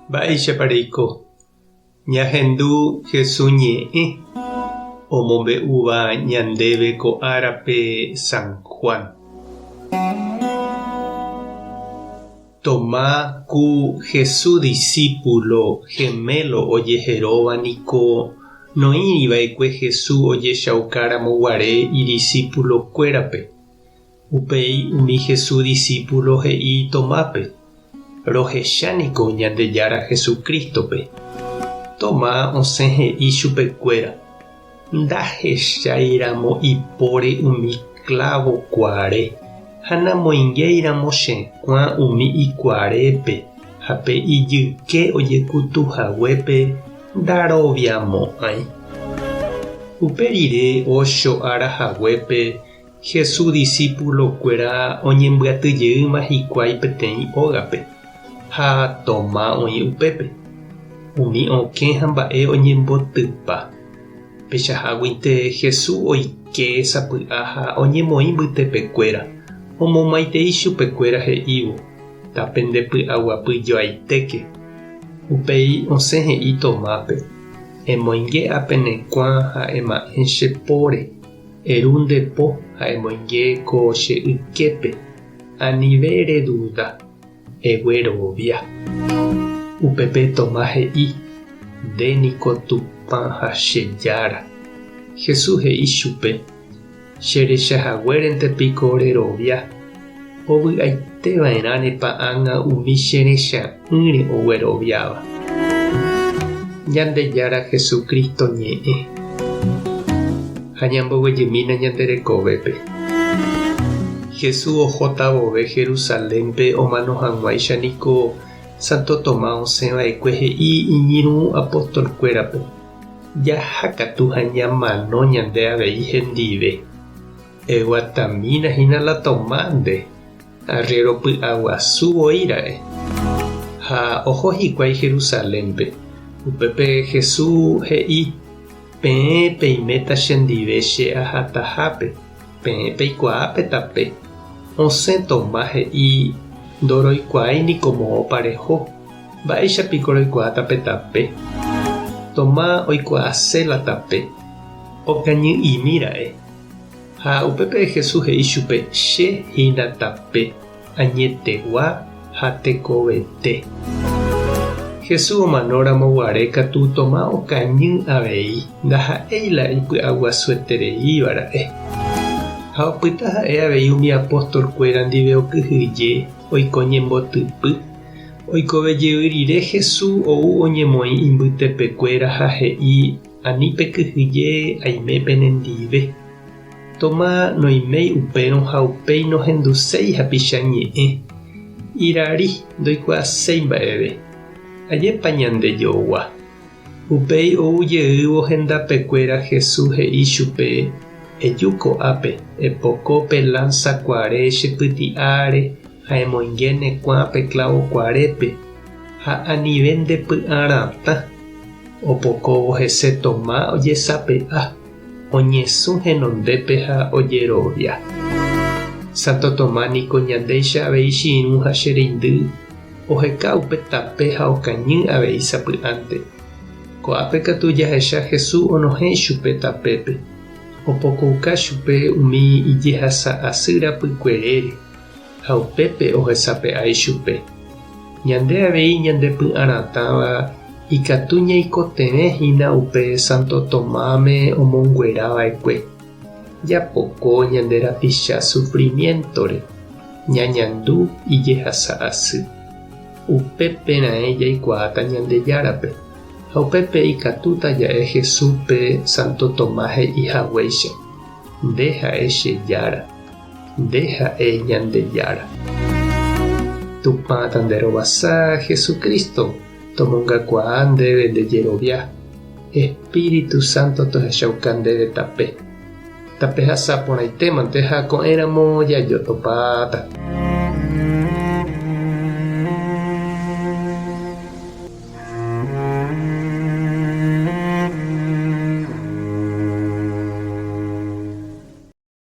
Mba'éichapareiko ñahendu Jesús ñe'ẽ omombe'úva ñandéve ko árape San Juan. Tomás ku Jesús discípulo gemelo ojeheróvaniko noĩriva'ekue Jesús ojechaukáramoguare idiscípulokuérape. Upéi umi Jesús discípulo he'i Tomápe: rohechánniko Ñandejára Jesukristope. Tomás osẽ he'i chupekuéra: ndahechairamo ipóre umi clavokuáre ha namoingeíramo chekuã umi ikuaarépe ha pe ijyke ojekutuhaguépe ndaroviamo'ãi. Uperire ócho arahaguépe Jesús discípulokuéra oñembyatýjeyma hikuái peteĩ ógape, ha Tomás oĩ upépe. Umi okẽ ha mba'e oñembotypa. Pechaháguinte Jesús oike sapy'a ha oñemoĩ mbytepekuéra, omomaitei chupekuéra he'ívo: tápe ndepy'aguapyjoaitéke. Upéi osẽ he'i Tomápe: emoinge apenekuã ha ema'ẽ chepóre, erundepo ha emoinge ko che yképe, anive reduda, eguerovia. Upépe Tomás he'i: ndéniko tupã ha chejára. Jesús he'i chupe: cherechahaguérentepiko rerovia. Ovy'aiteva'erã repa'ãnga umi cherecha'ỹre ogueroviáva. Ñandejára Jesukristo ñe'ẽ ha ñamboguejymína ñanderekovépe. Jesús ohótavove Jerusalénpe omanohag̃uáichaniko Santo Tomás osẽva'ekue he'i iñirũ apostolkuérape: jahákatu ha ñamano ñande avei hendive. Eguatamínahína la Tomás nde arreropy'aguasuvoíra'e. Ha oho hikuái Jerusalénpe. Upépe Jesús he'i: peẽ peiméta chendive che ahatahápe, peẽ peikuaápe tape. Osẽ Tomás he'i: ndoroikuáiniko moõpa reho, mba'éichapiko roikuaa tape tape. Tomás oikuaasẽla tape, okañy'imíra'e. Ha upépe Jesús he'i chupe: che hína tape, añetegua ha tekovete. Jesús omanóramoguare katu Tomás okañy avei ndaha'éila ipy'aguasuetereíva'era'e. Ha opyta ha'e avei umi apostolkuéra ndive okyhyje oiko ñembotypy. Oikovejey rire Jesús ou oñemoĩ imbytepekuéra ha he'i: ani pekyhyje aimépe nendive. Tomás noiméi upérõ ha upéi nohenduséi hapicha ñe'ẽ. Irari ndoikuaaséi mba'eve. Ajépa ñandejogua. Upéi oujeyývo hendapekuéra Jesús he'i chupe: eju ko'ápe, epokópe lanzakuaare chepyty'áre ha emoinge nekuãpe clavokuaarépe ha anive ndepy'aratã. Opokóvo hese Tomás ojesape'a, oñesũ henondépe ha ojerovia. Santo Tomás niko ñandéicha avei chiirũ ha chereindy oheka upe tape ha okañy avei sapy'ánte. Ko'ápe katu jahecha Jesús onohẽ chupe tapépe. Opokouka chupe umi ijehasa'asýrapykuérére ha upépe ohesape'ái chupe. Ñande avei ñandepy'aratãva ikatu ñaikotevẽhína upe Santo Tomáme omonguerava'ekue. Japoko ñande rapicha sufrimientore, ñañandu ijehasa'asy. Upépera'e jaikuaáta Ñandejárape. Ha upépe ikatúta ja'e Jesúspe Santo Tomás he'ihaguéicha: nde ha'e chejára, nde ha'e Ñandejára. Tupãta nderovasa Jesukristo tomongakuaa ndéve ndejerovia. Espíritu Santo tohechauka ndéve tape. Tape hasapórãitémante ha ko'ẽramo jajotopáta.